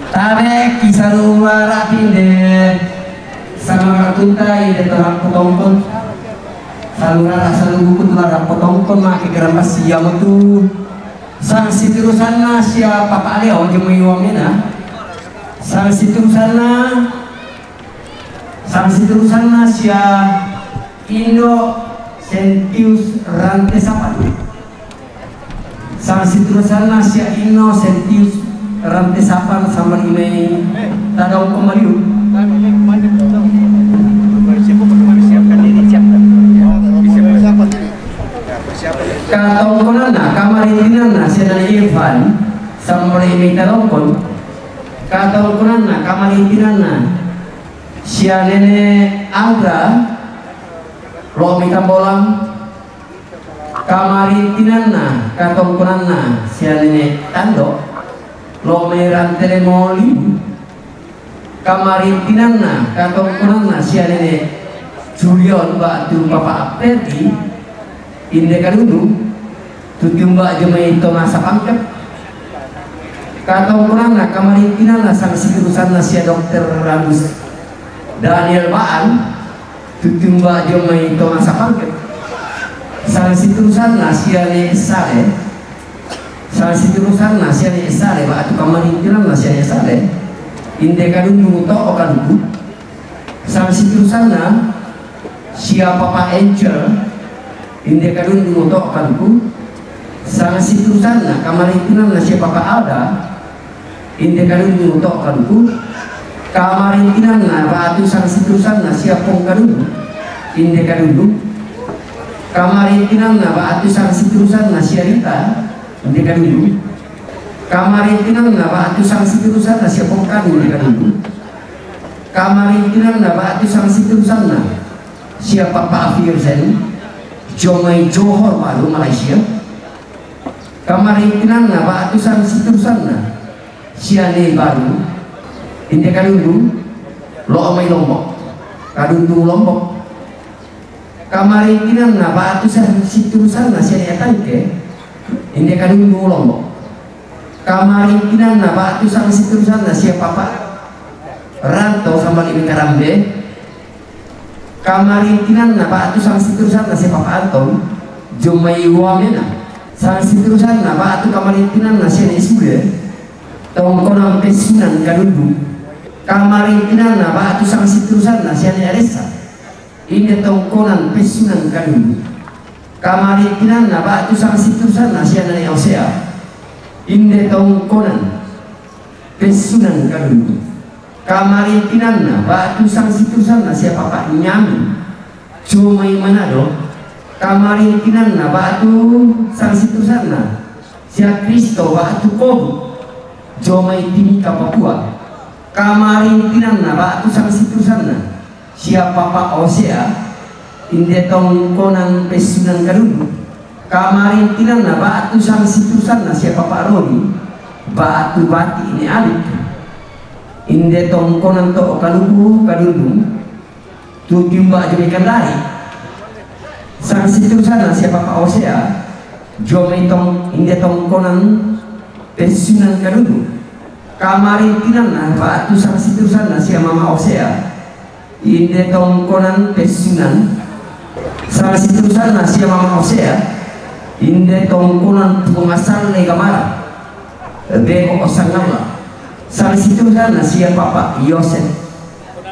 tabe kisah rumah rapi deh sama katunta ide rampok tongkong selalu buku rampok tongkong makai gerampas siang itu sang siturusan siapa pak Leo jemui wamena sang siturusan sia Indo Sentius Rantesapan sang siturusan sia Indo Sentius Rantesapan sama ime tadau kemaliu katong konana kamarintinana sia Ivan sama ime tadau kon katong konana kamarintinana sia nene Anggra lomi tambolang kamarintinana katong konana sia nene Tando lomi rantere moli kamarintinana katong konana sia nene Julion batu papa Perdi inde kadundu tutumba jemai to masa pangkep katong konana kamarintinana sang siturusan sia dokter Rambus Daniel Baan tutumba jomai to masa pangkep sang siturusan sia Sale sang siturusan sia Sale batu kamarintinan sia Sale inde kadundu to okanku sang siturusan sia Papa Angel inde kadundu to okanku sang siturusan kamarintinan sia Papa Alda inde kadundu to okanku kamarintinan batu sang siturusan sia Pong kadundu inde kadundu kamarintinan batu sang siturusan sia Rita inde kadundu kamarintinan batu sang siturusan sia Pong kadundu inde kadundu kamarintinan batu sang siturusan sia Papa Firzen Jomai Johor Baru Malaysia kamarintinan batu sang siturusan sia Ne Baru inde kadundu lo omai Lombok kadundu Lombok kamarintinan batu sang siturusan sia Tangke inde kadundu Lombok kamarintinan batu sang siturusan sia Papa Ranto sama Limi Karambe kamarintinan batu sang siturusan sia Papa Anton Jomai Wamena sang siturusan batu kamarintinan sia Isule tongkonang pesunan kadundu kamarintinan na batu sang situsan na siya ni Aresa inde tongkonan pesunan kadulu kamarintinan na batu sang situsan na siya ni Osea inde tongkonan pesunan kadulu kamarintinan na batu sang situsan na siya papa Nyamin Cumai Manado kamarintinan na batu sang situsan na siya Kristo batu Kobu Jomai Timika Papua kamarintinan na batu sang situsan na siya papa Osea inde tongkonan pesunan kadulu kamarintinan na batu sang situsan na siya papa Rodi batu bati ini alik inde tongkonan to kalubu kadulu tujuh mbak jemikan dari sang situsan na siya papa Osea jomai tong inde tongkonan pesunan kadulu kamarintinan na batu sang situsan na siya mama Osea inde tongkonan pesunan sang situsan na siya mama Osea inde tongkonan pengasal le gamara beko osangala sang situsan na siya papa Yosef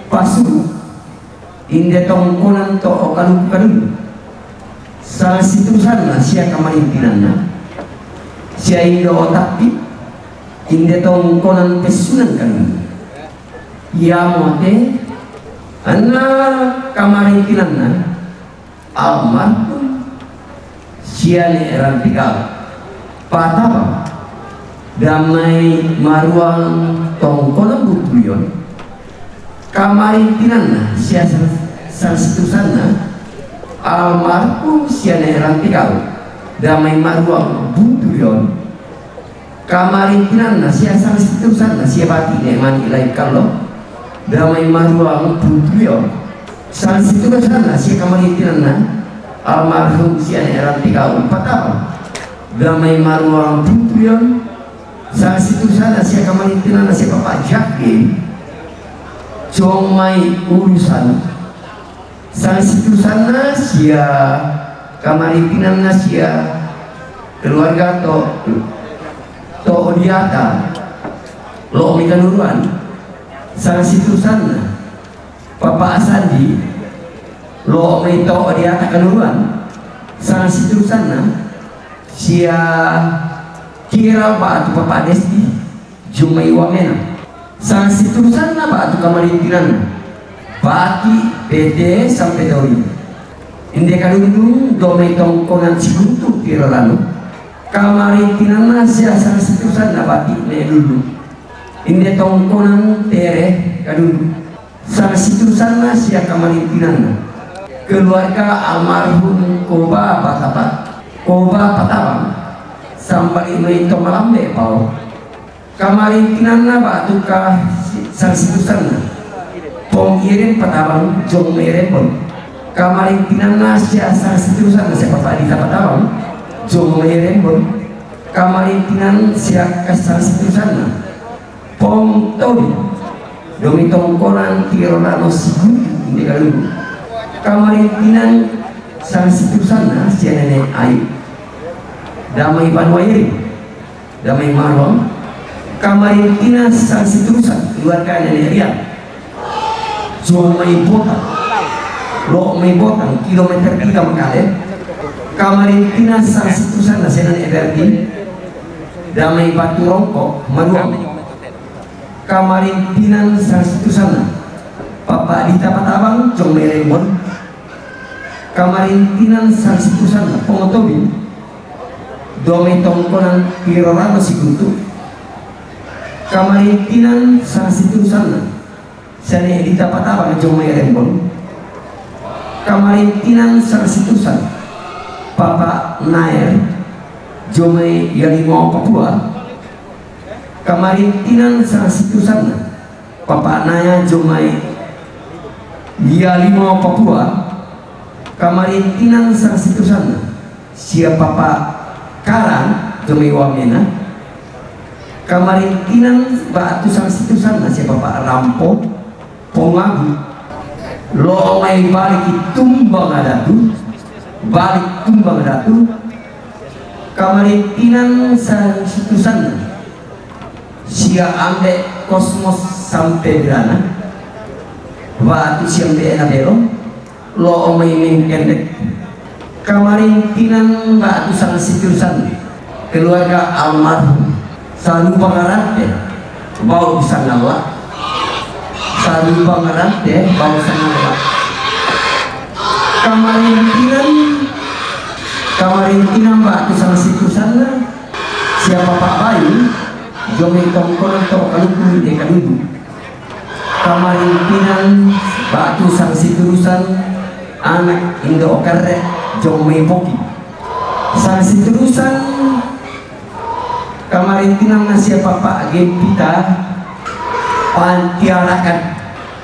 pasu inde tongkonan to okalu sang situsan na siya kamarintinan na siya indo otapi inde tongkonan pesunan kan yamote anna kamarintinan na almarhum siya ni Rantikal pataba damai maruang tongkonan butuyon kamarintinan na siya sang situsan na almarhum siya ni Rantikal damai maruang butuyon kamarintinan na siya sang situsan na siya bati neman ilay kalo damay maruang butuyon sang situsan na siya kamarintinan na almarhum siya ni Rantikal pataba damay maruang butuyon sang situsan na siya kamarintinan na siya papa Jackie cong may urusan sang situsan na siya kamarintinan na siya keluarga to odiata lo mikanuruan sang situsan na papa Asandi lo may to odiata kanuruan sang situsan na siya kira batu papa Desti Jumai Wamena sang situsan na batu kamarintinan bati PT sampai doi inde kadundung domai tongkonan siguntu kira lalu kamarintinan na siya sang situsan na bati ne dulu inde tongkonan tere kadundung sang situsan na siya kamarintinan na keluarga almarhum Koba Patapang sampai itu malambe pau kamarintinan na batu ka sang situsan na pong iren Patapang jong meren pun kamarintinan na siya sang situsan na siya papa Adita Patapang jong meren pun kamarintinan siya sang situsan na pong todi domi tongkonan tirolano sigun hindi kalulu kamarintinan sang situsan na siya nenek Ayu damai Panwairi damai Marwang kamarintinan sang situsan keluarga nenek Rian Jomai Botang lo may Botang kilometer 3 makale kamarintinan sang situsan na siya nenek Bertin damai Batu Rongko Maruang kamarintinan sang situsan na papa Adita Patapang Jong Meremon kamarintinan sang situsan na Pongotobin domai tongkonan pirorano siguntu kamarintinan sang situsan na siya Adita Patapang Jong Meremon kamarintinan sang situsan papa Nair Jomai Yalimau Papua kamarintinan sang situsan na papa Naya Jomai Yalimau Papua kamarintinan sang situsan na siya papa Karang Jomai Wamena kamarintinan batu sang situsan na siya papa Rampo Pongagu lo may balik tumbang adatu balik tumbang adatu kamarintinan sang situsan na siya ambe kosmos sampai berana waktu siang dia nabelo lo omai mengkendek kamarin tinan waktu sang situsan keluarga almarhum selalu pangaran deh bau sangawa selalu pangaran deh bau sangawa kamarin tinan waktu sang situsan siapa Pak Bayu jomeng tongkonan to kaluku de kaluku kamarin tinan batu sang siturusan anak Indo Okare jomeng poki sang siturusan kamarin tinan na siapa Pak Gempita pantiarakan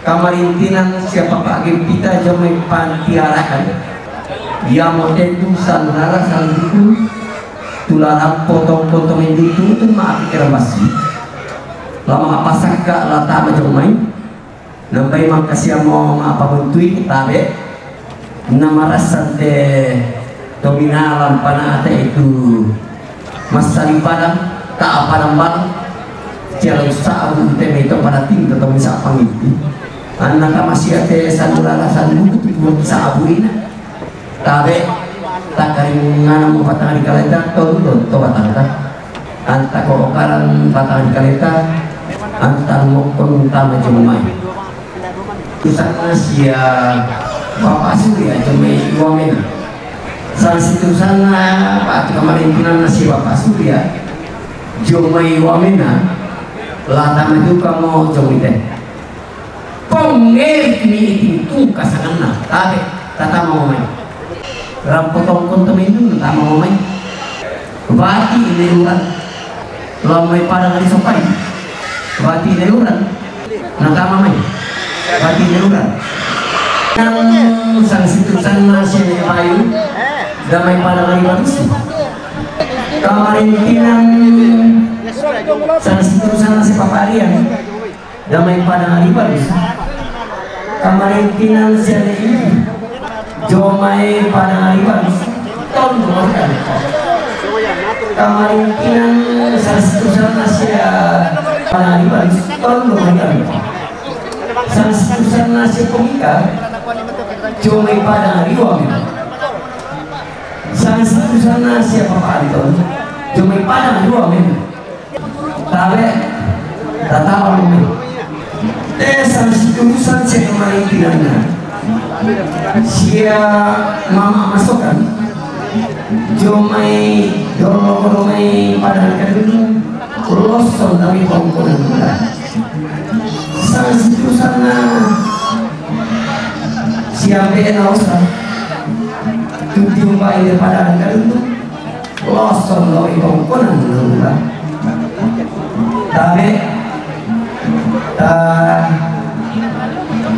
kamarin tinan siapa Pak Gempita jomeng pantiarakan dia mau tentu sanara sang itu tularang potong-potong itu maaf kira masih lama apa sangka lata macam main nampai makasih mau apa bentui tabe nama rasa de dominalan pana ate itu masali padang tak apa nambang jalan usaha teme itu pada tim tetap bisa pangiti anak masih ate sanurara sandu buat bisa abuina tabe tak karing ngana patang di kaleta to batang anta ko karan patang di kaleta anta ngokon tama jomai usana sia bapak surya jomai wamena sang situ sana pak kemarin pinan si bapak surya jomai wamena lata maju kamu jomai teh pongge ni itu kasangan tabe tata mau main rampotong kontom itu tak mau main bati neluran lamai pada hari sopai bati neluran nak main bati neluran yang sang situsan nasi Bayu damai pada hari bagus kamarin tinang sang situsan nasi Paparian damai pada hari bagus kamarin tinang siapa ini jomai pada hari bagus tahun kemudian kamarin kinan satu nasia pada hari bagus tahun kemudian satu nasia komika jomai pada hari wamin satu nasia papa itu jomai pada hari wamin tabe tatawa wamin satu nasia kamarin kinannya sia mama masukkan jomai dorong pada kedua losong dari tongkonan sang situ sana siapa yang usah jumpai pada kedua losong dari tongkonan tapi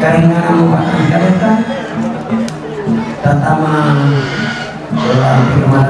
karingan merupakan kereta tatama dalam firman